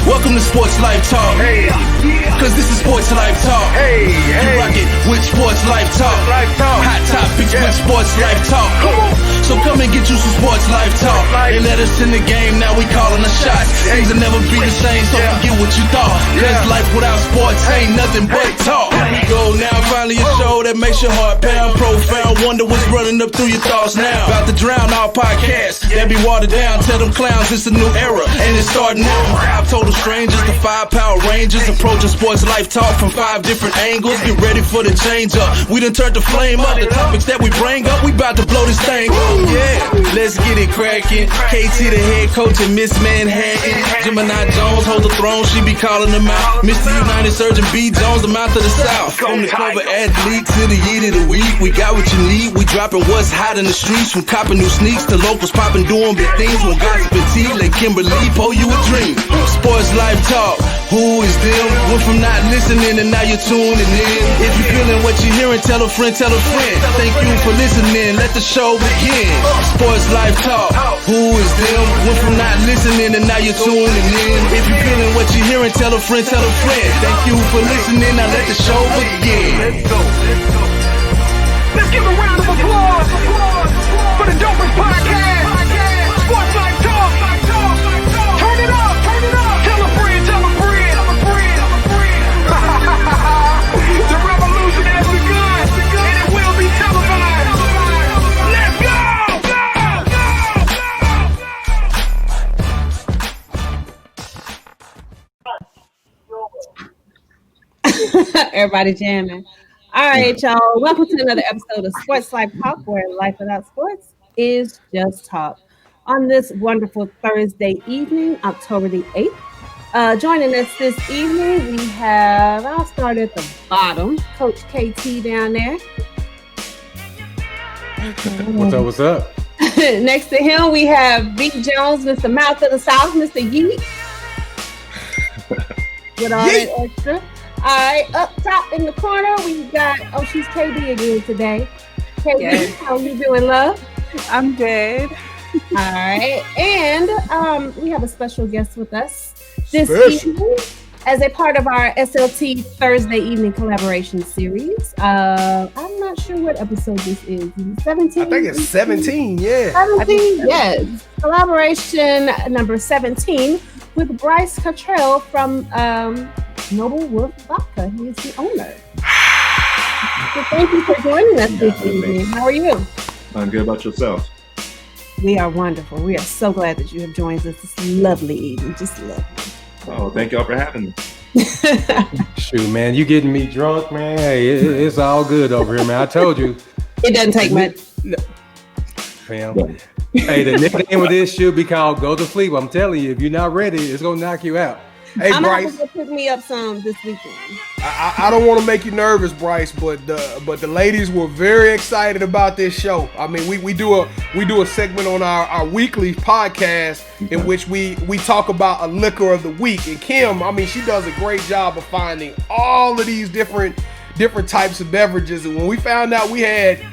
Welcome to Sports Life Talk. Hey, Cause this is Sports Life Talk. hey, You rock it with Sports Life Talk. Life Talk. Hot topics Yeah. with Sports Life Talk. Come on. So come and get you some Sports Life Talk. Life. They let us in the game, now we calling the shots. Things will never be the same, so Yeah. forget what you thought. Cause Yeah. life without sports ain't nothing but talk. Here we go now, finally a show that makes your heart pound. Profound, wonder what's running up through your thoughts now. About to drown our podcast, that be watered down. Tell them clowns it's a new era, and it's starting now. 5 total strangers, the 5 Power Rangers, approaching Sports Life Talk from 5 different angles. Get ready for the change up. We done turned the flame up. The topics that we bring up, we about to blow this thing up. Yeah, let's get it cracking. KT the head coach and Miss Manhattan. Gemini Jones hold the throne, she be calling them out. Mr. United Surgeon B. Jones, the mouth of the South. From the cover athlete to the year of the week, we got what you need. We dropping what's hot in the streets, from copping new sneaks to locals popping, doing big things. When gossip and tea, like Kimberly, pour you a dream. Sports Life Talk, who is them? Went from not listening and now you're tuning in. If you're feeling what you're hearing, tell a friend, tell a friend. Thank you for listening, let the show begin. Sports Life Talk, who is them? Went from not listening and now you're tuning in. If you're feeling what you're hearing, tell a friend, tell a friend. Thank you for listening, now let the show begin. Let's go. Let's give a round of applause for the dopest podcast. Sports Life Talk. Turn it up. Tell a friend. The revolution has begun, and it will be televised. Let's go. Everybody jamming. All right, y'all. Welcome to another episode of Sports Life Talk, where life without sports is just talk. On this wonderful Thursday evening, October the 8th, joining us this evening, we have, I'll start at the bottom, Coach KT down there. What's up? Next to him, we have B. Jones, Mr. Mouth of the South, Mr. Yeet. With all that extra. All right, up top in the corner, we got, she's KB again today. KB, Yes. how you doing, love? I'm good. All right, and we have a special guest with us this Special. evening as a part of our SLT Thursday evening collaboration series. I'm not sure what episode this is. 17? I think it's 17, yeah. 17, yes. Collaboration number 17 with Bryce Cottrell from Noble Wolf Vodka. He is the owner. So thank you for joining us this evening. How are you? I'm good. About yourself? We are wonderful. We are so glad that you have joined us this lovely evening. Just lovely. Oh, thank y'all for having me. Shoot, man, you getting me drunk, man. Hey, it's all good over here, man. I told you. It doesn't take much. Fam. Hey, the nickname of this should be called Go to Sleep. I'm telling you, if you're not ready, it's going to knock you out. Hey, I'm Bryce, gonna pick me up some this weekend. I don't want to make you nervous, Bryce, but the ladies were very excited about this show. I mean, we do a segment on our weekly podcast in which we talk about a liquor of the week. And Kim, I mean, she does a great job of finding all of these different types of beverages. And when we found out we had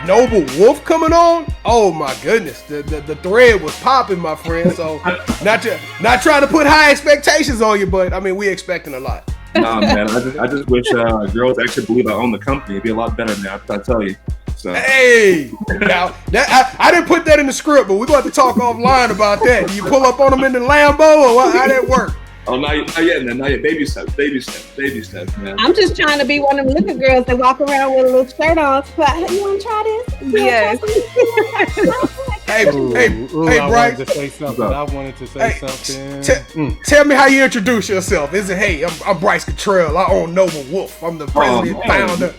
Noble Wolf coming on, oh my goodness, the thread was popping, my friend. So not trying to put high expectations on you, but I mean, we expecting a lot. Nah, man, I just wish girls actually believe I own the company. It'd be a lot better now, I tell you. So. Hey, now I didn't put that in the script, but we're going to talk offline about that. Do you pull up on them in the Lambo, or how that work? Oh, not yet, man. Not yet. Baby steps, man. I'm just trying to be one of them little girls that walk around with a little shirt on. You want to try this? Yes. Hey, I Bryce. wanted to say something. I wanted to say something. Tell me how you introduce yourself. Is it, hey, I'm Bryce Cottrell. I own Noble Wolf. I'm the president, founder.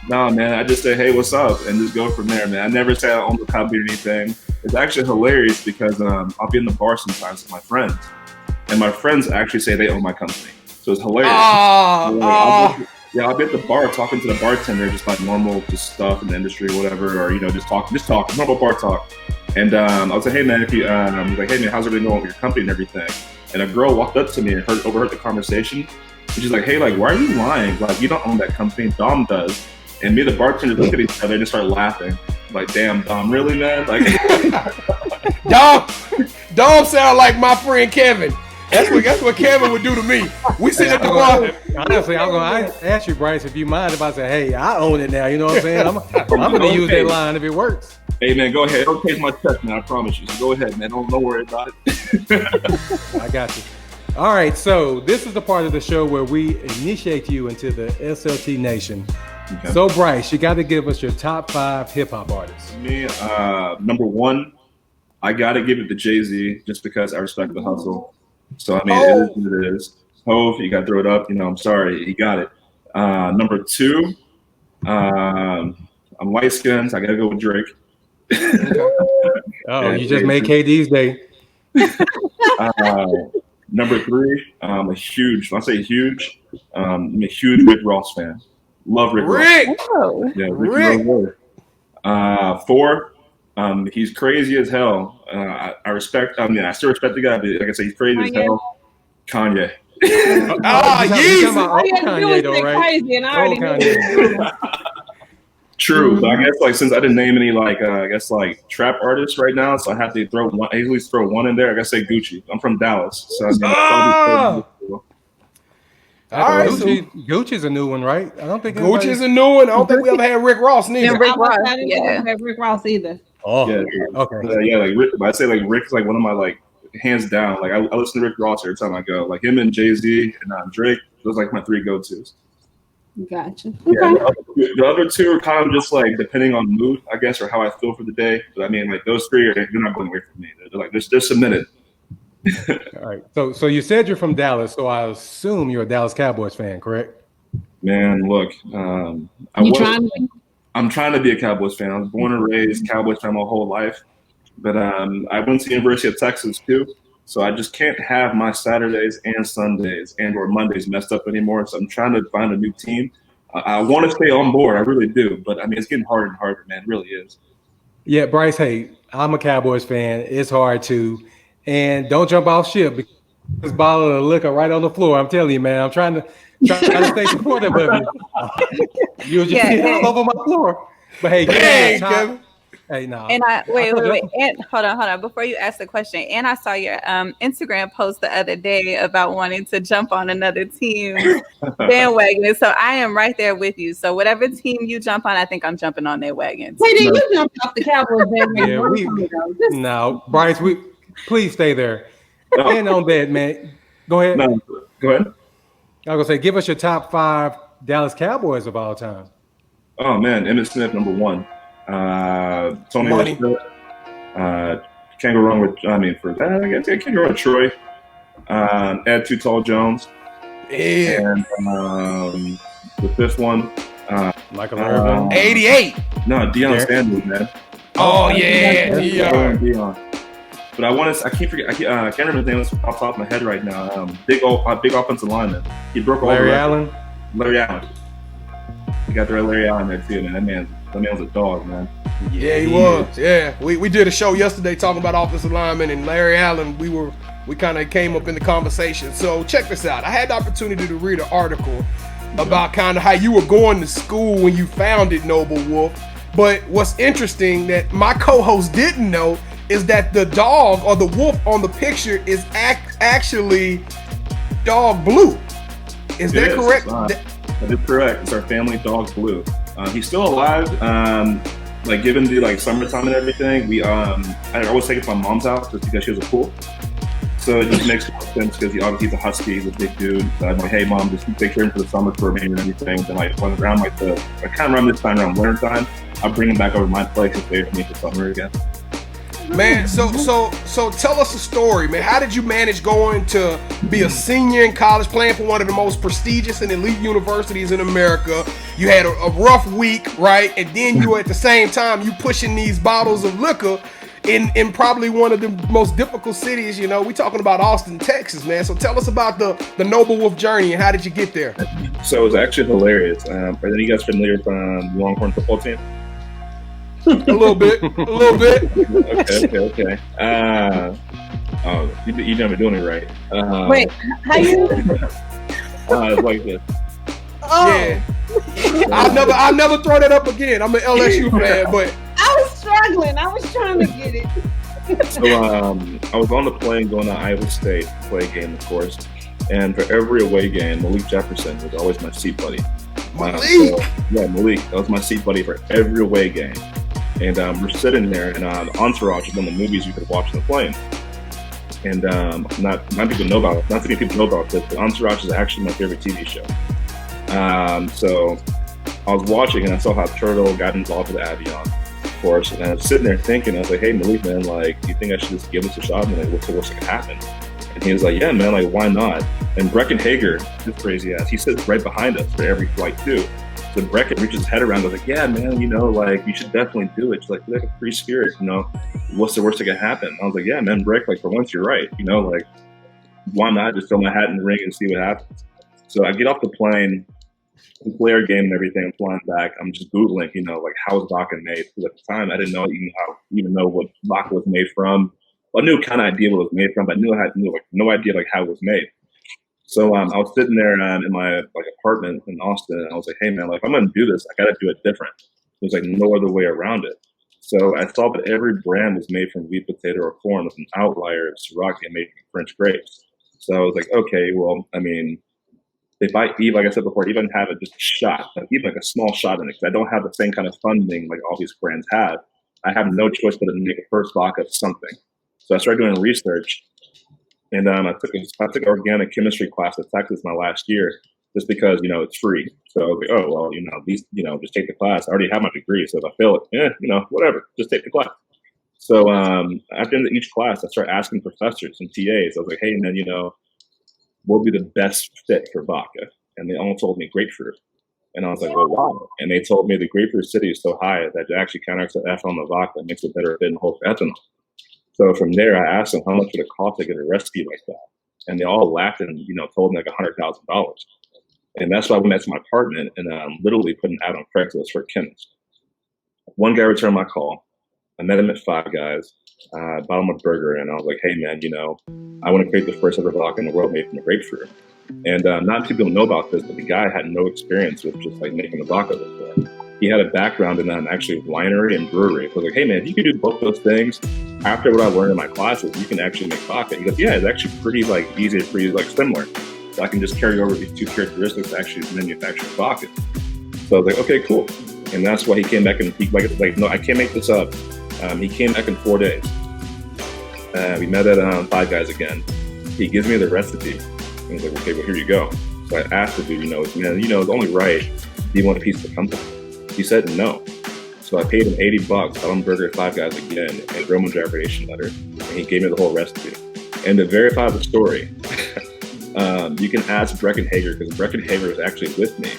Nah, man. I just say, hey, what's up? And just go from there, man. I never say I own the company or anything. It's actually hilarious because I'll be in the bar sometimes with my friends. And my friends actually say they own my company. So it's hilarious. I'll be at the bar talking to the bartender, just like normal just stuff in the industry or whatever, or, just talk, normal bar talk. And I'll say, hey, man, if you, like, hey, man, how's everything going with your company and everything? And a girl walked up to me and overheard the conversation. And she's like, hey, like, why are you lying? Like, you don't own that company. Dom does. And me and the bartender look at each other and just start laughing. Like, damn, Dom, really, man? Like, Dom sound like my friend Kevin. That's what Kevin would do to me. We sit at the bar. Honestly, I'm gonna ask you, Bryce, if you mind if I say, "Hey, I own it now." You know what I'm saying? I'm gonna use that line if it works. Hey man, go ahead. Don't taste my check, man. I promise you. So go ahead, man. Don't worry about it. I got you. All right, so this is the part of the show where we initiate you into the SLT Nation. Okay. So Bryce, you got to give us your top 5 hip hop artists. Me, number 1, I got to give it to Jay-Z just because I respect the hustle. So I mean, it is what it is. Hov, you got to throw it up. You know, I'm sorry, he got it. Number 2, I'm light skinned, so I got to go with Drake. You just made KD's day. Number 3, I'm a huge Rick Ross fan. Love Rick Ross. Oh. Yeah, Rick. 4, he's crazy as hell. I still respect the guy, but like I said, he's crazy as hell. Kanye. Yeezy. Kanye though, right? Crazy, and I already knew. True, but I guess like since I didn't name any trap artists right now, so I have to throw one. I usually throw one in there. I gotta say Gucci. I'm from Dallas, so Gucci's a new one, right? I don't think Gucci's a new one. I don't think we ever had Rick Ross neither. I didn't have Rick Ross either. Oh, yeah, okay. Like Rick, I say like Rick's like one of my hands down. Like I listen to Rick Ross every time I go. Like him and Jay-Z and Drake. Those are like my 3 go-tos. Gotcha. Okay. Yeah, the other 2 are kind of just like depending on mood, I guess, or how I feel for the day. But I mean, like those 3 they're not going away from me. They're submitted. All right. So you said you're from Dallas, so I assume you're a Dallas Cowboys fan, correct? Man, look, I'm trying to be a Cowboys fan. I was born and raised Cowboys fan my whole life, but I went to the University of Texas too. So I just can't have my Saturdays and Sundays and or Mondays messed up anymore. So I'm trying to find a new team. I want to stay on board. I really do. But I mean, it's getting harder and harder, man. It really is. Yeah, Bryce, hey, I'm a Cowboys fan. It's hard too. And don't jump off ship because this bottle of liquor right on the floor. I'm telling you, man, I'm trying to stay supportive of you. You were just all over my floor. But hey, Hey, no. And wait. And hold on. Before you ask the question, and I saw your Instagram post the other day about wanting to jump on another team's bandwagon. So I am right there with you. So whatever team you jump on, I think I'm jumping on their wagon. Hey, did you jump off the Cowboys bandwagon? No, Bryce, please stay there. And on that, man. Go ahead. No, go ahead. I was gonna say, give us your top 5 Dallas Cowboys of all time. Oh man, Emmitt Smith, number 1. Tony Romo. Can't go wrong with. I mean, for that, I guess I can't go wrong with Troy. Ed Too Tall Jones. Yeah. And the 5th one. Michael Irvin. 88. No, Deion Sanders, man. Oh yeah, Deion. But I can't forget. I can't remember the name off the top of my head right now. Big offensive lineman. He broke all Larry Allen. Larry Allen. You got the right Larry Allen there too, man. That man was a dog, man. Yeah, he was. Yeah, we did a show yesterday talking about offensive linemen and Larry Allen. We kind of came up in the conversation. So check this out. I had the opportunity to read an article about kind of how you were going to school when you founded Noble Wolf. But what's interesting that my co-host didn't know is that the dog or the wolf on the picture is actually dog Blue. Is that correct? That is correct. It's our family dog Blue. He's still alive. Given the summertime and everything, I always take it to my mom's house just because she has a pool. So it just makes sense because he's a husky, he's a big dude. So I'm like, hey mom, just take care for the summer for me and everything. Then around this time around winter time, I'll bring him back over to my place and stay with me for summer again. Man, so tell us a story, man. How did you manage going to be a senior in college, playing for one of the most prestigious and elite universities in America? You had a rough week, right? And then you at the same time, you pushing these bottles of liquor in probably one of the most difficult cities, we talking about Austin, Texas, man. So tell us about the Noble Wolf journey and how did you get there? So it was actually hilarious. Are you guys familiar with the Longhorn football team? A little bit. Okay. You never doing it right. Wait, how you? It's like this. Oh. Yeah. I'll never throw that up again. I'm an LSU fan, but I was struggling. I was trying to get it. So I was on the plane going to Iowa State to play a game, of course. And for every away game, Malik Jefferson was always my seat buddy. Malik? Malik. That was my seat buddy for every away game. And we're sitting there, and Entourage is one of the movies you could watch on the plane. And not many people know about this, but Entourage is actually my favorite TV show. So I was watching, and I saw how Turtle got involved with Avion, of course. And I was sitting there thinking, I was like, hey, Malik, man, like, do you think I should just give this a shot? And like, what's the worst that could happen? And he was like, yeah, man, like, why not? And Brecken Hager, this crazy ass, he sits right behind us for every flight, too. So Brecken reaches his head around, I was like, yeah, man, you know, like, you should definitely do it. She's like, you're like a free spirit, you know, what's the worst that could happen? I was like, yeah, man, Breck, like, for once, you're right, you know, like, why not just throw my hat in the ring and see what happens? So I get off the plane, we play our game and everything, I'm flying back, I'm just Googling, you know, like, how is vodka made? Because at the time, I didn't know even know what vodka was made from. I knew kind of idea what it was made from, but I knew like no idea like how it was made. So I was sitting there in my like apartment in Austin, and I was like, "Hey man, like if I'm gonna do this, I gotta do it different." There's like no other way around it. So I saw that every brand was made from wheat, potato, or corn, with an outlier of Syrah made from French grapes. So I was like, okay, well, I mean, if I eat, like I said before, even have it just a shot, like even like a small shot in it, because I don't have the same kind of funding like all these brands have. I have no choice but to make a first vodka of something. So I started doing research, and I took an organic chemistry class at Texas my last year, just because, you know, it's free. So I was like, oh, well, you know, at least, you know, just take the class. I already have my degree, so if I fail it, you know, whatever, just take the class. So at the end of each class, I started asking professors and TAs. I was like, hey, man, you know, what would be the best fit for vodka? And they all told me grapefruit. And I was like, well, wow. And they told me the grapefruit acidity is so high that it actually counteracts the ethanol in the vodka and makes it better fit in whole ethanol. So from there, I asked them how much would it cost to get a recipe like that, and they all laughed and, you know, told me like $100,000. And that's why I went back to my apartment and literally put an ad on Craigslist for a chemist. One guy returned my call. I met him at Five Guys, bought him a burger, and I was like, hey man, you know, I want to create the first ever vodka in the world made from a grapefruit. And not many people know about this, but the guy had no experience with just like making a vodka before. He had a background in actually winery and brewery. So I was like, hey man, if you could do both those things, after what I learned in my classes, you can actually make vodka. He goes, yeah, it's actually pretty like easy, pretty like similar. So I can just carry over these two characteristics to actually manufacture vodka. So I was like, okay, cool. And that's why he came back and no, I can't make this up. He came back in 4 days. We met at Five Guys again. He gives me the recipe. And he's like, okay, well, here you go. So I asked the dude, you know, man, you know, it's only right. Do you want a piece of the company? He said no. So I paid him $80, bought him burger at Five Guys again, and wrote him a gyration letter. And he gave me the whole recipe. And to verify the story, you can ask Brecken Hager, because Brecken Hager was actually with me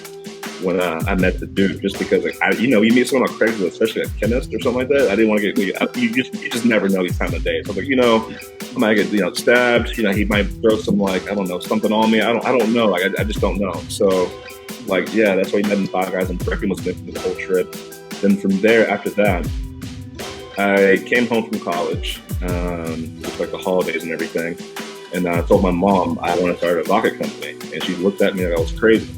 when I met the dude, just because, like, you know, you meet someone on Craigslist, especially a chemist or something like that. I didn't want to get, you just never know these time of day. So I was like, you know, I might get, you know, stabbed. You know, he might throw some, like, I don't know, something on me. I don't know. Like, I just don't know. So, like, yeah, that's why he met in Five Guys, and Brecken was with me the whole trip. Then from there, after that, I came home from college, just like the holidays and everything, and I told my mom I want to start a vodka company, and she looked at me like I was crazy.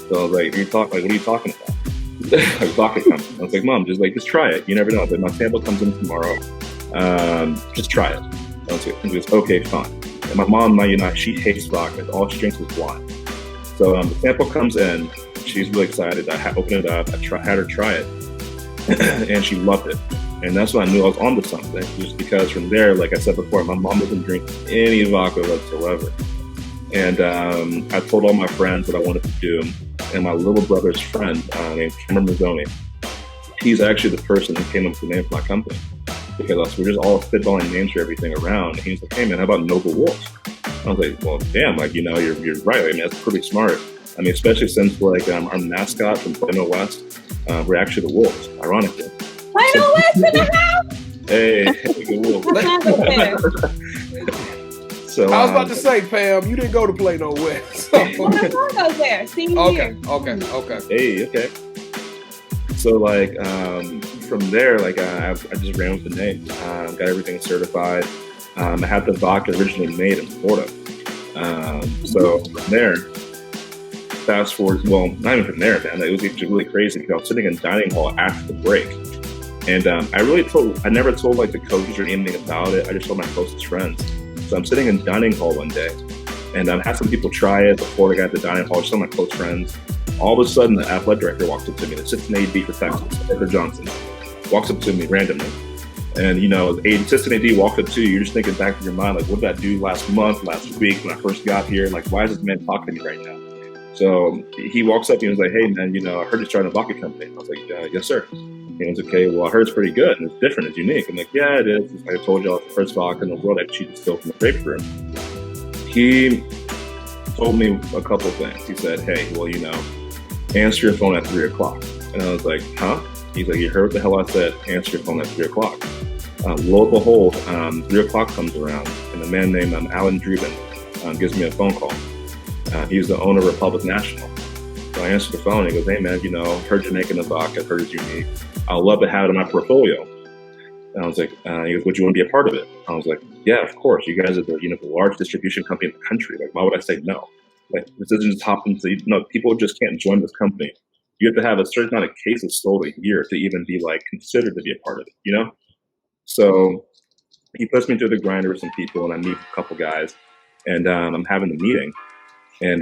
So I was like, what are you talking about? Like, vodka company. I was like, Mom, just try it. You never know. But my sample comes in tomorrow. Just try it. And she goes, okay, fine. And my mom, you know, she hates vodka. All she drinks is wine. So the sample comes in. She's really excited. I opened it up. I had her try it. And she loved it. And that's when I knew I was onto something, just because from there, like I said before, my mom doesn't drink any vodka whatsoever. And I told all my friends what I wanted to do. And my little brother's friend named Cameron Mazzoni, he's actually the person who came up with the name for my company, because we're just all spitballing names for everything around. And he's like, hey man, how about Noble Wolf? I was like, well, damn, like, you know, you're right. I mean, that's pretty smart. I mean, especially since like our mascot from Plano West, we're actually the Wolves, ironically. Plano West in the house. Hey, good Wolf. So I was about to say, Pam, you didn't go to Plano West. Well, my son goes there. Senior year. Okay. Hey, okay. So like from there, like I just ran with the name, got everything certified. I had the vodka originally made in Florida. So from there, fast forward, well, not even from there, man. It was actually really crazy because I was sitting in the dining hall after the break, And I never told like the coaches or anything about it. I just told my closest friends. So I'm sitting in dining hall one day, and had some people try it before I got to the dining hall. Just some of my close friends. All of a sudden, the athletic director walks up to me, the assistant AD for Texas, Edgar Johnson, walks up to me randomly. And, the assistant AD walks up to you, you're just thinking back in your mind, like, what did I do last month, last week when I first got here? Like, why is this man talking to me right now? So he walks up and he was like, hey, man, I heard you're starting a vodka company. I was like, yes, sir. He was okay, well, I heard it's pretty good and it's different, it's unique. I'm like, yeah, it is. It's like I told you, it's the first vodka in the world that cheated still from the Grapefruit. He told me a couple things. He said, hey, well, answer your phone at 3 o'clock. And I was like, huh? He's like, you heard what the hell I said, answer your phone at 3 o'clock. Lo and behold, 3 o'clock comes around, and a man named Alan Dreeben gives me a phone call. He's the owner of Republic National. So I answered the phone, and he goes, hey, man, heard you're making a vodka, heard it's unique. I'd love to have it in my portfolio. And I was like, he goes, would you want to be a part of it? I was like, yeah, of course. You guys are the largest distribution company in the country. Like, why would I say no? Like, this doesn't just happen to, people just can't join this company. You have to have a certain amount of cases sold a year to even be like considered to be a part of it, So he puts me through the grinder with some people, and I meet a couple guys, and I'm having the meeting, and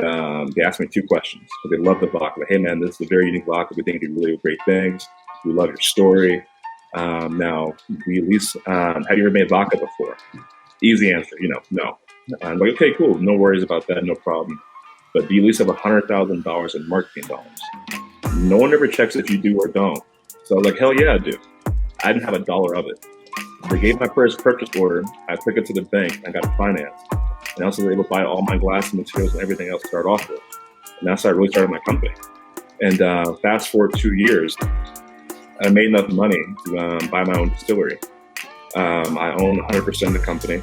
they asked me 2 questions. So they love the vodka. Like, hey, man, this is a very unique vodka. We think you do really great things. We love your story. Now, we at least, have you ever made vodka before? Easy answer, no. I'm like, okay, cool. No worries about that. No problem. But do you at least have $100,000 in marketing dollars? No one ever checks if you do or don't. So I was like, hell yeah, I do. I didn't have a dollar of it. They gave my first purchase order. I took it to the bank. I got it financed. And I also was able to buy all my glass materials and everything else to start off with. And that's how I really started my company. And fast forward 2 years, I made enough money to buy my own distillery. I own 100% of the company.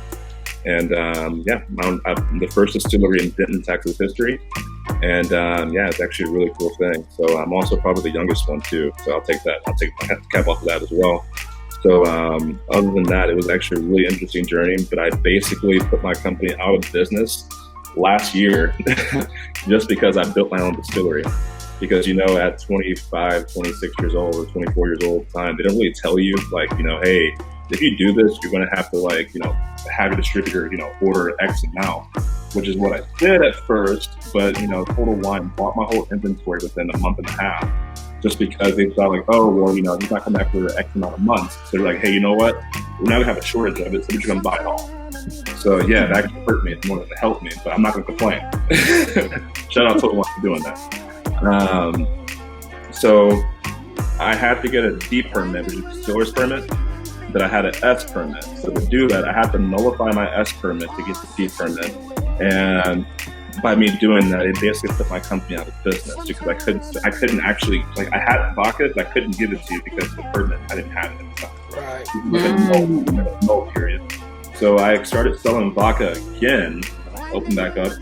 And I'm the first distillery in Denton, Texas history. And it's actually a really cool thing. So I'm also probably the youngest one too. So I'll take my cap off of that as well. So other than that, it was actually a really interesting journey. But I basically put my company out of business last year just because I built my own distillery. Because, at 25, 26 years old or 24 years old at the time, they don't really tell you, like, hey, if you do this, you're going to have to, have a distributor, order X amount, which is what I did at first. But, Total Wine bought my whole inventory within a month and a half, just because they thought, like, oh, well, he's not coming back for X amount of months. So they're like, hey, you know what? We're not going to have a shortage of it, so we're just going to buy it all. So, yeah, that actually hurt me more than it helped me, but I'm not going to complain. Shout out to Total Wine for doing that. So I had to get a D permit, which is a distiller's permit, but I had an S permit. So to do that, I had to nullify my S permit to get the D permit. And by me doing that, it basically put my company out of business because I couldn't actually, I had vodka, but I couldn't give it to you because the permit, I didn't have it at the time. Right. No period. So I started selling vodka again, opened back up,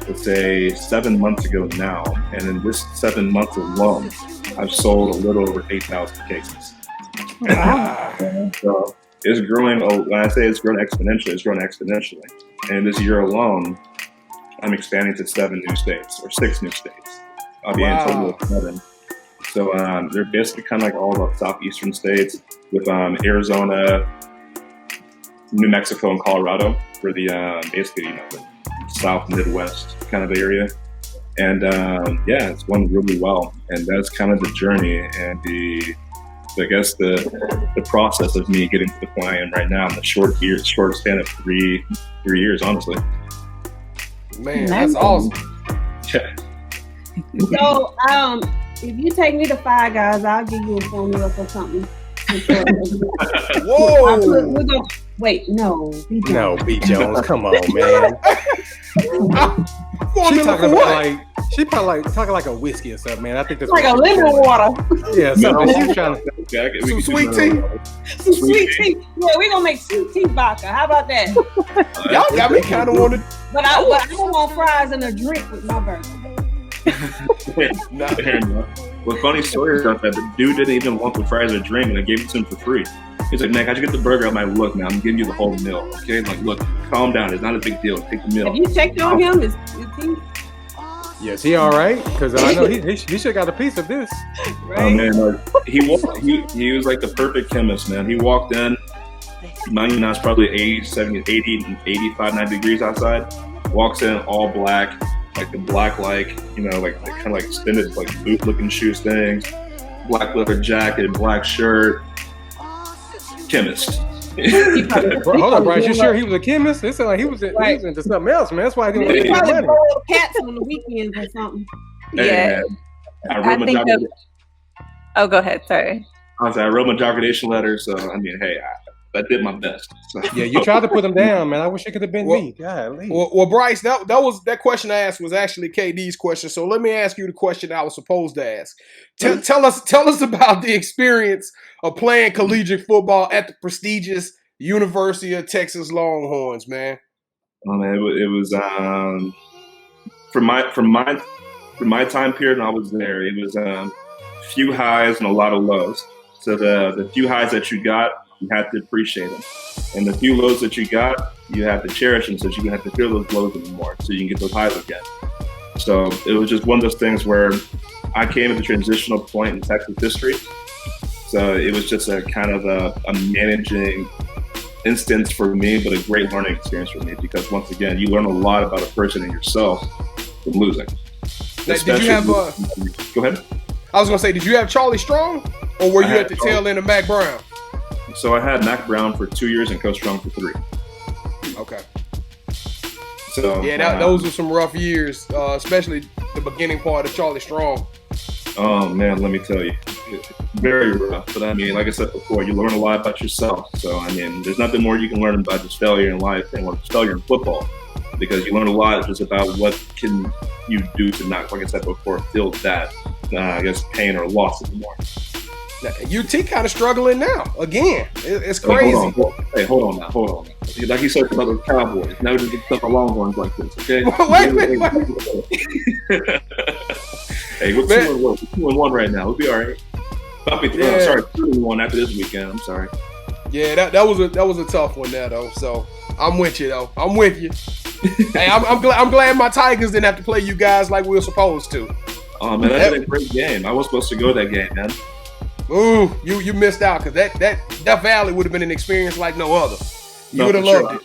let's say 7 months ago now. And in this 7 months alone, I've sold a little over 8,000 cases. Wow. So it's growing. When I say it's growing exponentially. And this year alone, I'm expanding to 7 new states or 6 new states. I'll be in total of 7. So they're basically kind of like all the southeastern states with Arizona, New Mexico, and Colorado for the basically the South Midwest kind of area. And it's going really well. And that's kind of the journey and the process of me getting to the point I am right now in the short span of 3 years, honestly. Man, that's awesome. Yeah. So, if you take me to Five Guys, I'll give you a formula for something. Whoa! Wait, no, B. Jones. No, B. Jones, come on, man. She probably talking like a whiskey or something, man. I think that's like a lemon water. Yeah, something. She was trying to some sweet tea. Some sweet tea. Yeah, we're gonna make sweet tea vodka. How about that? Y'all got me kind of wanted. But I don't want fries and a drink with my burger. Well, funny story about that, the dude didn't even want the fries or drink, and I gave it to him for free. He's like, man, how'd you get the burger? I'm like, look, man, I'm giving you the whole meal, okay? Like, look, calm down. It's not a big deal. Take the meal. Have you checked on him? Is he? Yes, he all right? Because I know he should have got a piece of this. Oh man, he was like the perfect chemist, man. He walked in. Mind you, now it's probably 80, 70, 80, 85, 90 degrees outside. Walks in all black, like the black, like kind of like extended like boot looking shoes things, black leather jacket, black shirt. Chemist. Hold on, Bryce. You sure he was a chemist? It sounded like he was into something else, man. That's why he didn't He make probably money. rolled cats on the weekends or something. Yeah. I think that. Oh, go ahead. Sorry. I wrote my jogging letter, so I mean, hey, I did my best. So. Yeah, you tried to put him down, man. I wish it could have been me. Golly. Well, Bryce, that question I asked was actually KD's question. So let me ask you the question I was supposed to ask. Tell us about the experience of playing collegiate football at the prestigious University of Texas Longhorns, man. Oh man, it was from my time period when I was there. It was few highs and a lot of lows. So the few highs that you got, you had to appreciate them. And the few lows that you got, you have to cherish them so you don't have to feel those lows anymore, so you can get those highs again. So it was just one of those things where I came at the transitional point in Texas history. So it was just a kind of a managing instance for me, but a great learning experience for me, because once again, you learn a lot about a person and yourself from losing. Did you have Go ahead. I was gonna say, did you have Charlie Strong, or were you at the tail end of Mac Brown? So I had Mac Brown for 2 years and Coach Strong for 3. Okay. So yeah, those were some rough years, especially the beginning part of Charlie Strong. Oh man, let me tell you, very rough. But I mean, like I said before, you learn a lot about yourself. So I mean, there's nothing more you can learn about just failure in life than failure in football, because you learn a lot just about what can you do to not, like I said before, feel that I guess pain or loss anymore. Now, UT kind of struggling now. Again, it's crazy. Hold on now. Like you said about the Cowboys, now we just get stuff on Longhorns like this, okay? Wait a minute. Hey, we're 2-1 right now. We'll be all right. Sorry, 2-1 after this weekend. I'm sorry. Yeah, that was a tough one there though. So I'm with you though. I'm with you. Hey, I'm glad my Tigers didn't have to play you guys like we were supposed to. Oh man, that's a great game. I was supposed to go to that game, man. Ooh, you missed out, because that Valley would have been an experience like no other. You would have loved it.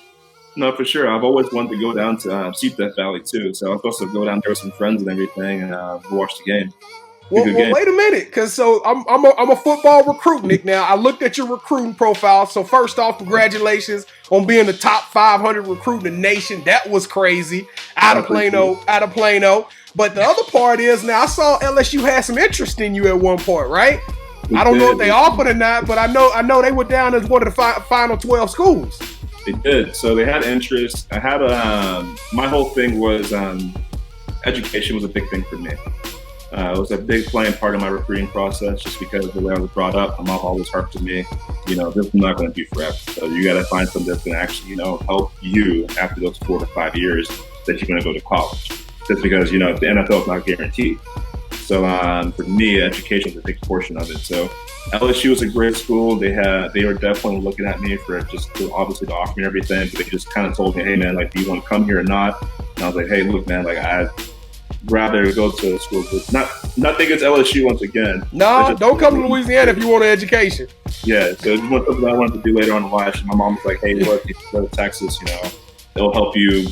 No, for sure. I've always wanted to go down to see Death Valley too. So I was supposed to go down there with some friends and everything and watch the game. Well, wait a minute, because so I'm a football recruit, Nick. Now I looked at your recruiting profile. So first off, congratulations on being the top 500 recruit in the nation. That was crazy. Out of Plano. But the other part is, now I saw LSU had some interest in you at one point, right? I don't know if they offered or not, but I know they were down as one of the final 12 schools. They did. So they had interest. I had my whole thing was education was a big thing for me. It was a big playing part of my recruiting process, just because of the way I was brought up. My mom always harped to me, this is not going to be forever. So you got to find something that's going to actually, help you after those 4 to 5 years that you're going to go to college. Just because, the NFL is not guaranteed. So for me, education was a big portion of it. So LSU was a great school. They were definitely looking at me for just obviously to offer me everything, but they just kind of told me, hey man, like, do you want to come here or not? And I was like, hey, look man, like I'd rather go to a school, but nothing against LSU once again. No, don't come to Louisiana if you want an education. Yeah, so it's something I wanted to do later on in life. My mom was like, hey, look, if you go to Texas, it'll help you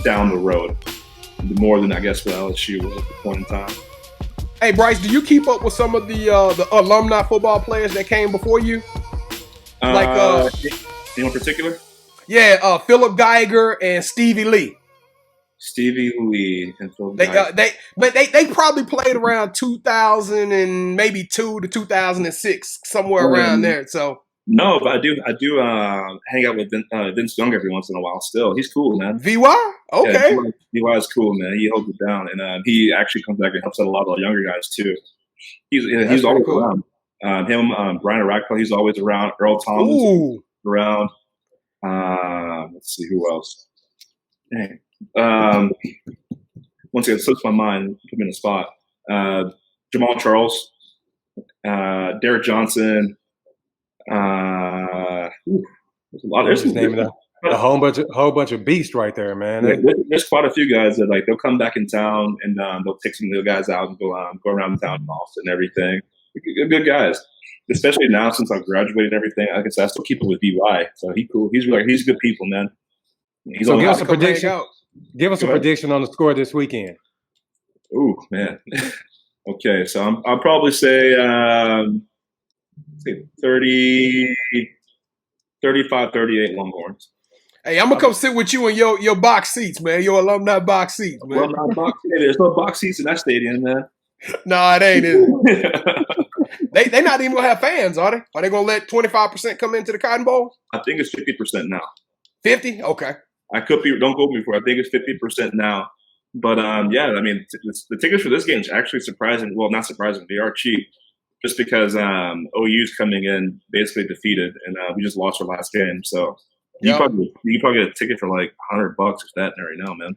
down the road more than I guess what LSU was at the point in time. Hey Bryce, do you keep up with some of the alumni football players that came before you? Anyone in particular? Yeah, Philip Geiger and Stevie Lee. Stevie Lee and Philip Geiger. They probably played around 2002 to 2006, somewhere around there. So no, but I do hang out with Vince Young every once in a while. Still, he's cool, man. VY, okay. Yeah, VY is cool, man. He holds it down, and he actually comes back and helps out a lot of the younger guys too. He's always cool. Around. Brian Radcliffe, he's always around. Earl Thomas around. Let's see who else. Dang. Once again, it slips my mind. Put me in a spot. Jamal Charles, Derek Johnson. There's a lot. There's some. a whole bunch of beasts right there, man. There's quite a few guys that like they'll come back in town and they'll take some of the guys out and go around town and Austin and everything. Good guys, especially now since I've graduated and everything. Like I said, I still keep it with DY, so he's cool. He's good people, man. So give us a prediction. Give us a prediction on the score this weekend. Ooh, man. Okay, so I'll probably say 30, 35, 38 Longhorns. Hey, I'm gonna come sit with you in your box seats, man. Your alumni box seats, man. Well, there's no box seats in that stadium, man. No, it ain't. Is it? They not even gonna have fans, are they? Are they gonna let 25% come into the Cotton Bowl? I think it's 50% now. 50? Okay. I could be. Don't quote me for. I think it's 50% now. But yeah, I mean, the tickets for this game is actually surprising. Well, not surprising. They are cheap, just because OU's coming in basically defeated, and we just lost our last game. So you probably get a ticket for like $100 or that right now, man.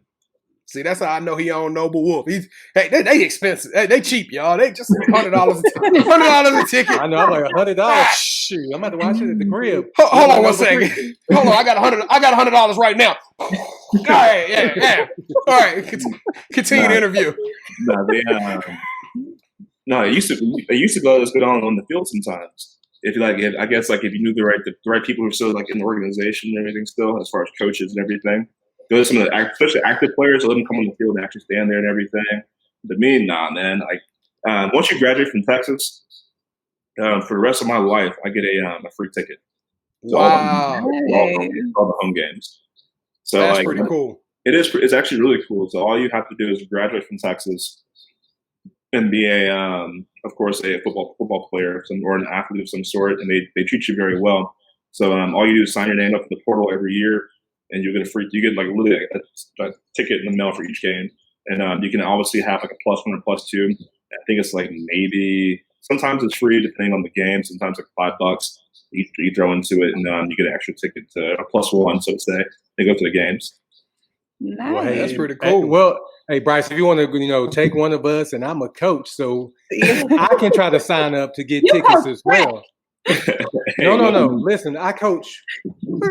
See, that's how I know he own Noble Wolf. They expensive. They cheap, y'all. They just $100 $100 a ticket. I know. I'm like $100. Shoot, I'm about to watch it at the crib. Hold on one second. Hold on. I got $100 right now. All right, yeah. All right, continue the interview. They used to let us go down on the field sometimes. If you knew the right people who were still like in the organization and everything still, as far as coaches and everything. Go to some of the especially active players, let them come on the field and actually stand there and everything. But me, nah, man. Like once you graduate from Texas, for the rest of my life, I get a free ticket. So wow, all the home games. So that's pretty cool. It is. It's actually really cool. So all you have to do is graduate from Texas and be of course, a football player or an athlete of some sort, and they treat you very well. So all you do is sign your name up for the portal every year. And you get like literally a ticket in the mail for each game, and you can obviously have like a +1 or +2. I think it's like maybe sometimes it's free depending on the game. Sometimes like $5 you throw into it, and you get an extra ticket to a +1, so to say. They go to the games. Nice. Well, hey, that's pretty cool. Hey Bryce, if you want to take one of us, and I'm a coach, so I can try to sign up to get tickets as well. No. Listen, I coach.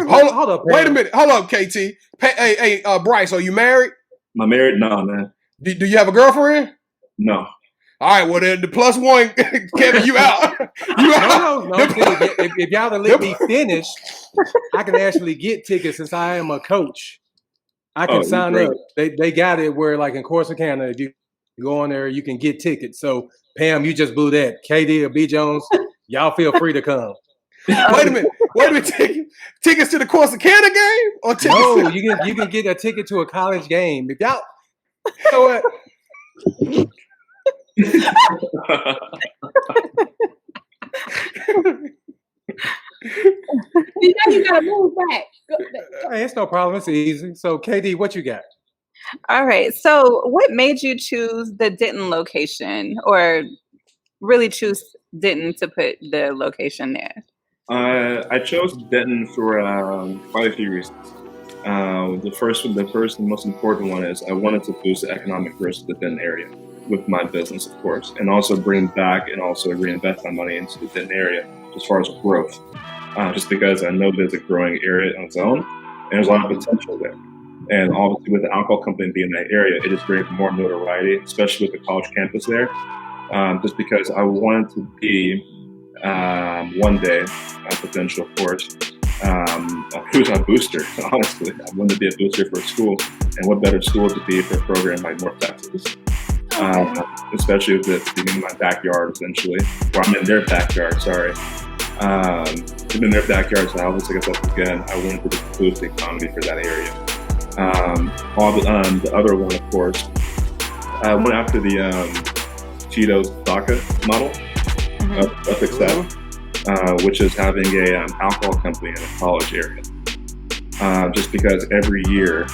Hold up. Wait a minute. Hold up, KT. Hey, Bryce, are you married? Am I married? No, man. Do you have a girlfriend? No. All right. Well, then the +1, Kevin, you out. No. If y'all would let me finish, I can actually get tickets since I am a coach. I can sign up. They got it where, like in Corsicana, if you go on there, you can get tickets. So, Pam, you just blew that. KD or B. Jones, y'all feel free to come. Wait a minute. Tickets to the Corsicana game? Or tickets no, you can get a ticket to a college game. If y'all, you know what? You gotta move back. Hey, it's no problem. It's easy. So, KD, what you got? All right. So, what made you choose the Denton location, or really choose Denton to put the location there? I chose Denton for quite a few reasons. The first and most important one is I wanted to boost the economic growth of the Denton area with my business, of course, and also bring back and also reinvest my money into the Denton area as far as growth. Just because I know there's a growing area on its own, and there's a lot of potential there. And obviously, with the alcohol company being in that area, it just brings more notoriety, especially with the college campus there. Just because I wanted to be one day, a potential, of course, a booster. Honestly, I wanted to be a booster for a school, and what better school to be for a program like North Texas? Especially with it being in my backyard, essentially, or I'm in their backyard. Sorry, I'm in their backyard. So obviously, like I said again, I wanted to boost the economy for that area. The other one, of course, I went after the Cheetos vodka model of success, which is having a alcohol company in a college area. Just because every year,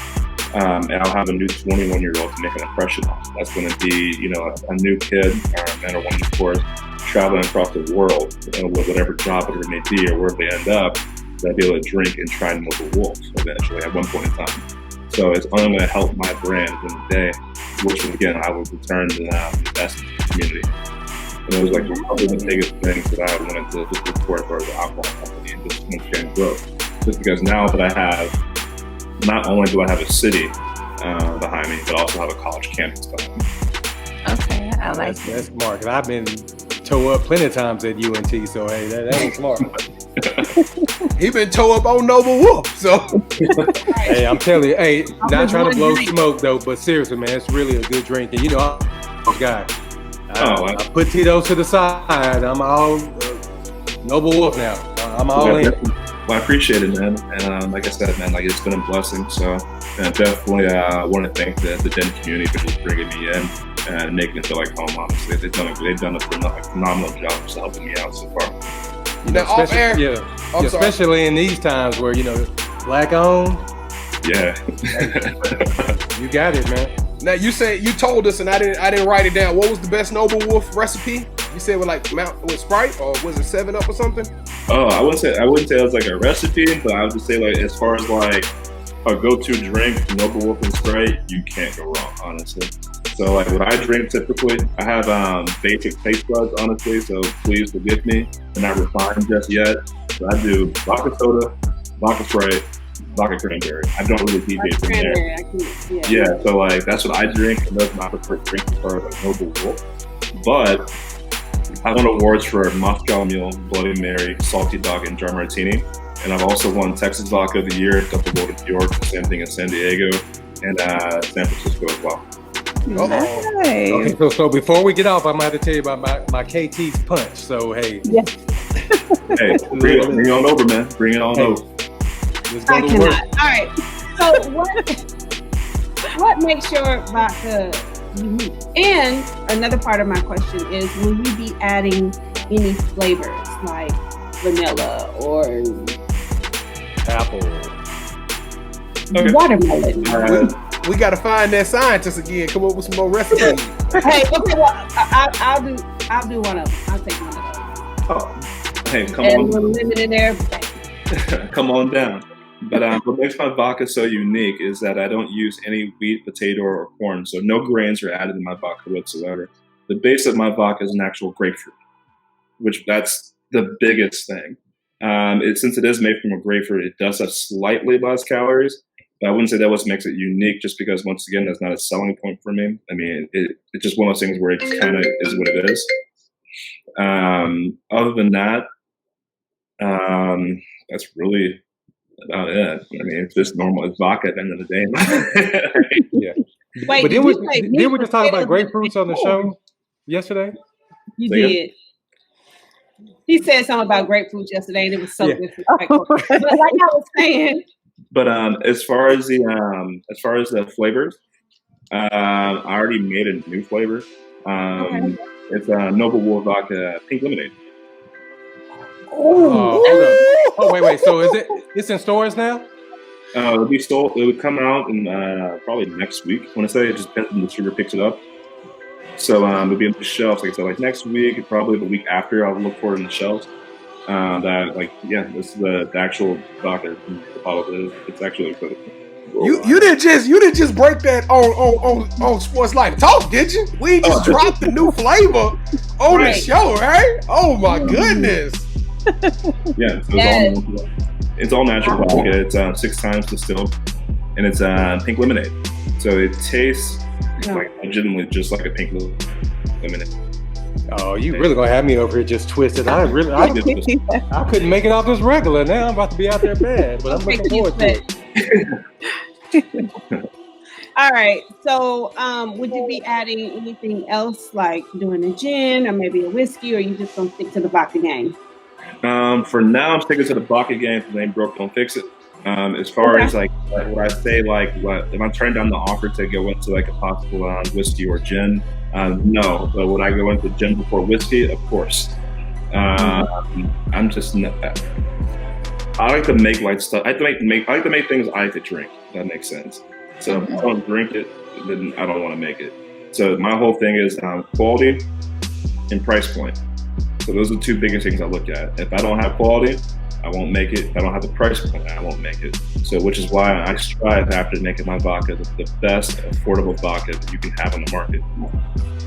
and I'll have a new 21-year-old to make an impression on. That's going to be, a new kid, or man or woman, of course, traveling across the world, with whatever job it may be or where they end up, they'll be able to drink and try Noble Wolf eventually at one point in time. So it's only going to help my brand in the day, which again, I would return to the best community. And it was like probably the biggest things that I wanted to just report for the alcohol company and just gain growth. just because now that I have, not only do I have a city behind me, but also have a college campus behind me. Okay, I like that. That's smart. 'Cause I've been toe up plenty of times at UNT, so hey, that ain't smart. He been toe up on Noble Wolf, so. Hey, I'm telling you, hey, not trying to blow smoke though, but seriously, man, it's really a good drink. And you know, I'm a guy. I put Tito's to the side. I'm all Noble Wolf now. I'm all in. Well, I appreciate it, man. And like I said, man, like it's been a blessing. So I definitely want to thank the Den community for just bringing me in and making it feel like home. Honestly, they've done a phenomenal job of helping me out so far. You know, off air. Yeah, especially in these times where black owned. Yeah, you got it, man. Now you said you told us, and I didn't write it down. What was the best Noble Wolf recipe? You said with Sprite, or was it 7-Up or something? Oh, I wouldn't say it was like a recipe, but I would just say like as far as like a go-to drink, Noble Wolf and Sprite, you can't go wrong, honestly. So like what I drink typically, I have basic taste buds, honestly. So please forgive me, they're not refined just yet. So I do vodka soda, vodka Sprite, vodka cranberry. I don't really deviate from there. Yeah, so like that's what I drink, and that's my preferred drink as far as like Noble Wolf. But I won awards for Moscow Mule, Bloody Mary, Salty Dog, and Dry Martini. And I've also won Texas Vodka of the Year, Double Gold in New York, same thing in San Diego, and San Francisco as well. Nice. Okay, so before we get off, I'm going to have to tell you about my KT's punch. So, hey. Yes. Hey, bring it on over, man. Bring it on over. I cannot. All right. So what makes your vodka unique? And another part of my question is, will you be adding any flavors like vanilla or apple, watermelon? We got to find that scientist again. Come up with some more recipes. Hey, okay, well, I'll do one of them. I'll take one of those. Oh, hey, come and on. A little lemon in there. Come on down. But what makes my vodka so unique is that I don't use any wheat, potato, or corn. So no grains are added in my vodka whatsoever. The base of my vodka is an actual grapefruit, which that's the biggest thing. Since it is made from a grapefruit, it does have slightly less calories. But I wouldn't say that what makes it unique, just because, once again, that's not a selling point for me. I mean, it's just one of those things where it kind of is what it is. Other than that, that's really about it. I mean, it's just normal. It's vodka at the end of the day. Yeah. Wait, but didn't we just talk about grapefruits on the show yesterday? You did. He said something about grapefruit yesterday, and it was so different. But like I was saying. But as far as the flavors, I already made a new flavor. It's Noble Wolf Vodka Pink Lemonade. Oh, wait. So it's in stores now? It would come out in probably next week. I want to say it just depends when the sugar picks it up. So it'll be on the shelves, like I said, like next week, probably the week after. I'll look for it on the shelves. This is the actual vodka in the bottle. It's actually good. You didn't just break that on Sports Life Talk, did you? We just dropped the new flavor on the show, right? Oh my goodness! Yeah, so it's all natural vodka. It's 6 times distilled, and it's pink lemonade. So it tastes like legitimately just like a pink lemonade. Oh, you really gonna have me over here just twisted? I couldn't make it off this regular. Now I'm about to be out there bad, but I'm looking forward to it. All right. So, would you be adding anything else, like doing a gin or maybe a whiskey, or are you just gonna stick to the vodka game? For now, I'm sticking to the vodka game. If it ain't broke, don't fix it. As far as like what I say, like if I'm turning down the offer to go into like a possible whiskey or gin, no. But would I go into gin before whiskey? Of course. I'm just. I like to make light stuff. I like to make things I like to drink. If that makes sense. So if I don't drink it, then I don't want to make it. So my whole thing is quality and price point. So those are the 2 biggest things I look at. If I don't have quality, I won't make it. If I don't have the price point, I won't make it. So which is why I strive after making my vodka the best affordable vodka that you can have on the market.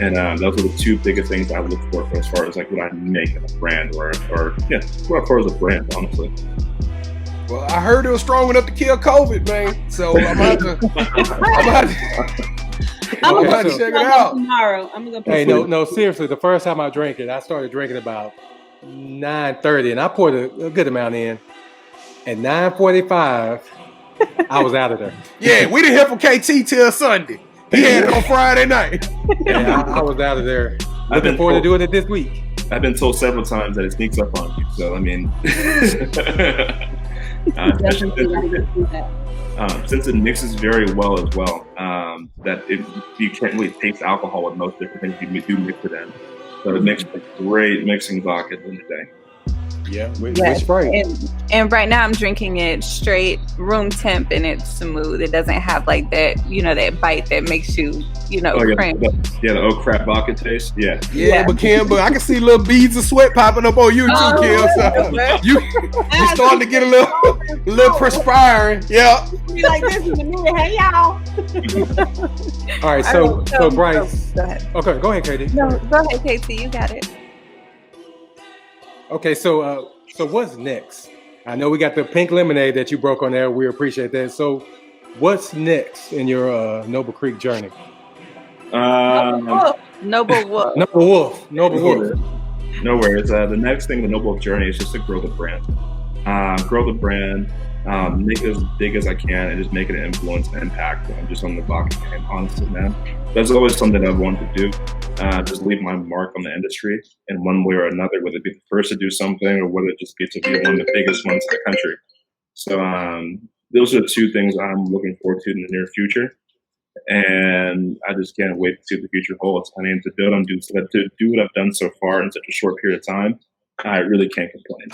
And those are the 2 biggest things I look for as far as like what I make in a brand or as far as a brand, honestly. Well, I heard it was strong enough to kill COVID, man. So I'm about to check it out tomorrow. I'm gonna go. Hey, no, seriously. The first time I drank it, I started drinking about 9:30, and I poured a good amount in. At 9:45, I was out of there. Yeah, we didn't hear from KT till Sunday. He had it on Friday night. Yeah, I was out of there. Looking forward to doing it this week. I've been told several times that it sneaks up on you. So, I mean, since it mixes very well as well, that you can't really taste alcohol with most different things you do mix it in. So it makes a great mixing vodka at the end of the day. Yeah, with Sprite. And right now I'm drinking it straight room temp, and it's smooth. It doesn't have like that, that bite that makes you, cramp. The oak crap vodka taste. Yeah. But Kim, I can see little beads of sweat popping up on you too, Kim. So you starting to get a little perspiring. Yeah. Be like this in a minute. Hey, y'all. All right, so Bryce. Go ahead. Okay, go ahead, Katie. No, go ahead, KT. You got it. Okay, so what's next? I know we got the pink lemonade that you broke on there. We appreciate that. So, what's next in your Noble Creek journey? Noble Wolf. Noble Wolf. No worries. The next thing with Noble Wolf journey is just to grow the brand. Make it as big as I can, and just make it an influence and impact just on the vodka game. Honestly, man, that's always something I've wanted to do. Just leave my mark on the industry in one way or another, whether it be the first to do something or whether it just be to be one of the biggest ones in the country. So those are the two things I'm looking forward to in the near future, and I just can't wait to see what the future holds. I mean, to do what I've done so far in such a short period of time, I really can't complain.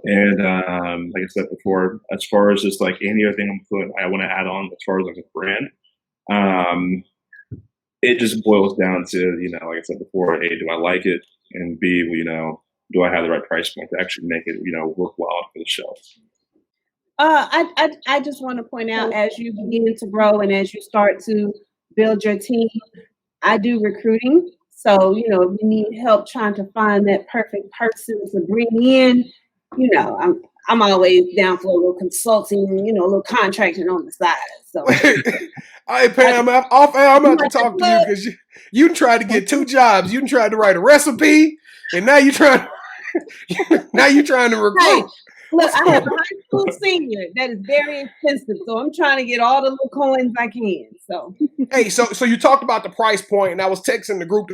And like I said before, as far as just like any other thing I want to add on as far as like a brand, it just boils down to, like I said before, A, do I like it? And B, do I have the right price point to actually make it, worthwhile for the shelf? I just want to point out, as you begin to grow and as you start to build your team, I do recruiting. So, if you need help trying to find that perfect person to bring in, I'm always down for a little consulting, a little contracting on the side. So, hey Pam, off air, I'm about to talk to you because you tried to get 2 jobs. You tried to write a recipe, and now you're trying to recruit. Hey, look, I have a high school senior that is very expensive, so I'm trying to get all the little coins I can. So, hey, so you talked about the price point, and I was texting the group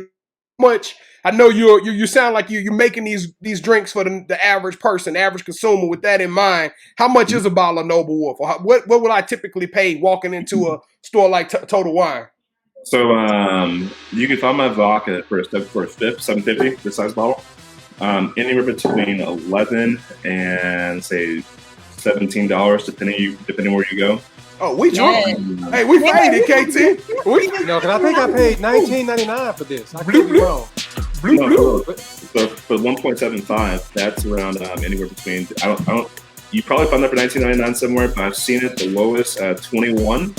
much. I know you sound like you're making these drinks for the average person, average consumer. With that in mind, how much is a bottle of Noble Wolf? Or what would I typically pay walking into a store like Total Wine? So you can find my vodka for a fifth, $7.50, this size bottle. Anywhere between $11 and say $17, depending where you go. Oh, we drunk. Hey, we faded, KT. Because I think I paid $19.99 for this. I could be wrong. So for 1.75, that's around anywhere between. I don't. You probably found that for $19.99 somewhere, but I've seen it the lowest at $21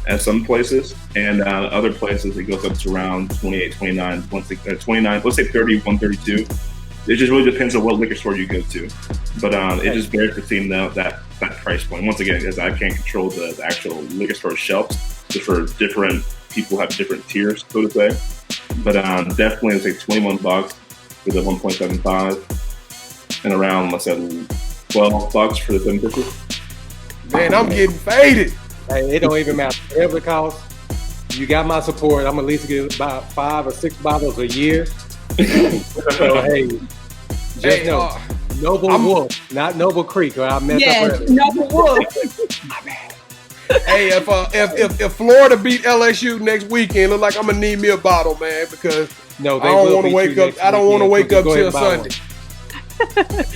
at some places, and other places it goes up to around $28, $29, $29. Let's say $30, $132. It just really depends on what liquor store you go to, but it just bears to see that price point. Once again, because I can't control the actual liquor store shelves, just for different people have different tiers, so to say. But definitely, it's like $21 for the 1.75, and around, let's say, $12 for the 750. Man, I'm getting faded. Hey, it don't even matter. Whatever it costs, you got my support. I'm at least get about 5 or 6 bottles a year. So hey, just know, Noble Wolf, not Noble Creek, or I'll mess up early. Noble Wolf. My bad. Hey, if Florida beat LSU next weekend, look like I'm gonna need me a bottle, man, because I don't want to wake up. I don't want to wake up till Sunday.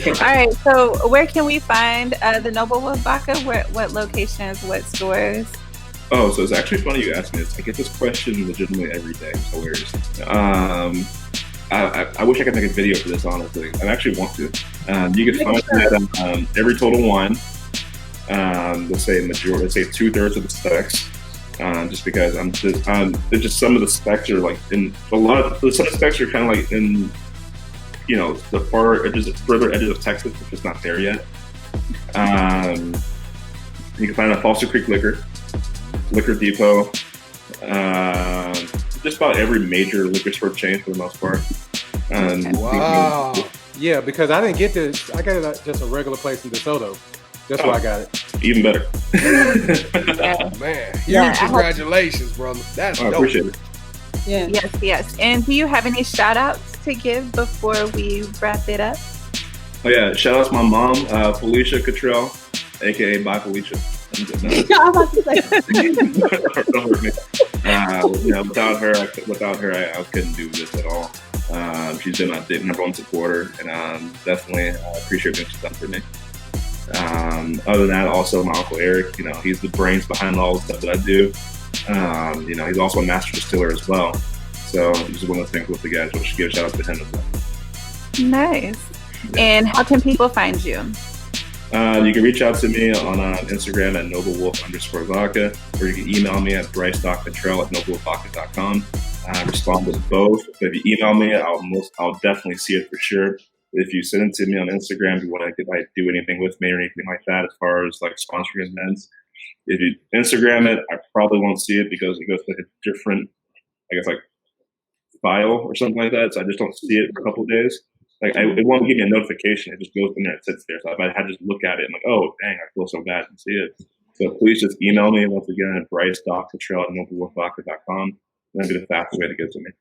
All right. So, where can we find the Noble Wolf Vodka? What locations? What stores? Oh, so it's actually funny you asked me this. I get this question legitimately every day. It's hilarious. I wish I could make a video for this, honestly. I actually want to. You can find it at every Total Wine. Let's say 2/3 of the specs. Just because it's just some of the specs are like in some of the specs are kind of like in the further edges of Texas, which is not there yet. You can find it at Foster Creek Liquor Depot. Just about every major liquor store chain for the most part. Wow. Yeah, because I didn't get this. I got it at just a regular place in DeSoto. That's where I got it. Even better. Man, huge congratulations, brother. That's dope. I appreciate it. Yeah. Yes. And do you have any shout outs to give before we wrap it up? Oh yeah, shout out to my mom, Felicia Cottrell, aka Bye Felicia. I'm about to say. Don't hurt me. Without her, I couldn't do this at all. She's been my number one supporter, and definitely appreciate what she's done for me. Other than that, also my uncle Eric, he's the brains behind all the stuff that I do. He's also a master distiller as well. So just one of the things with the guys, we'll just give a shout out to him as well. Nice. And how can people find you? You can reach out to me on Instagram at Noble Wolf _Vodka, or you can email me at bryce.cottrell@noblewolfvodka.com. I respond to both. But if you email me, I'll definitely see it for sure. If you send it to me on Instagram, if you want to do anything with me or anything like that, as far as like sponsoring events, if you Instagram it, I probably won't see it because it goes to a different, file or something like that. So I just don't see it for a couple of days. It won't give me a notification. It just goes in there and sits there. So if I had to just look at it and oh, dang, I feel so bad to see it. So please just email me once again at bryce.cottrell@noblewolfvodka.com. That'd be the fastest way to get to me.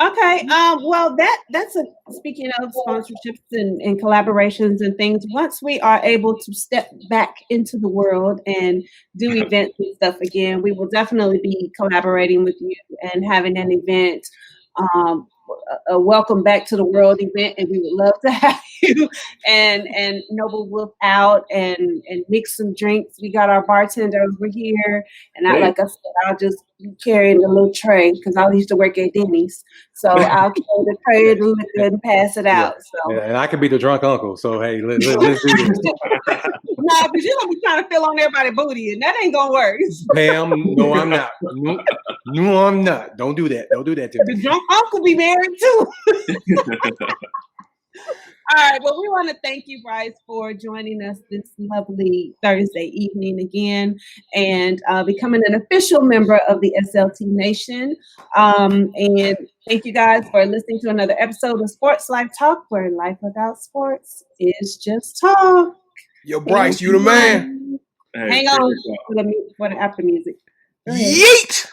Okay. Well, that's speaking of sponsorships and collaborations and things. Once we are able to step back into the world and do events and stuff again, we will definitely be collaborating with you and having an event. A welcome back to the world event, and we would love to have you and Noble Wolf out and mix some drinks. We got our bartender over here, and like I said, I'll just be carrying the little tray because I used to work at Denny's, so I'll carry the tray of the liquor and pass it out. So and I could be the drunk uncle. So hey, let's do this. No, because you're gonna be trying to fill on everybody's booty, and that ain't gonna work. Pam, no, I'm not. No, I'm not. Don't do that. Don't do that to me. The drunk uncle be married too. All right. Well, we want to thank you, Bryce, for joining us this lovely Thursday evening again and becoming an official member of the SLT Nation. And thank you guys for listening to another episode of Sports Life Talk, where life without sports is just talk. Yo, Bryce, you the man. Hang on for the after music. Yeet!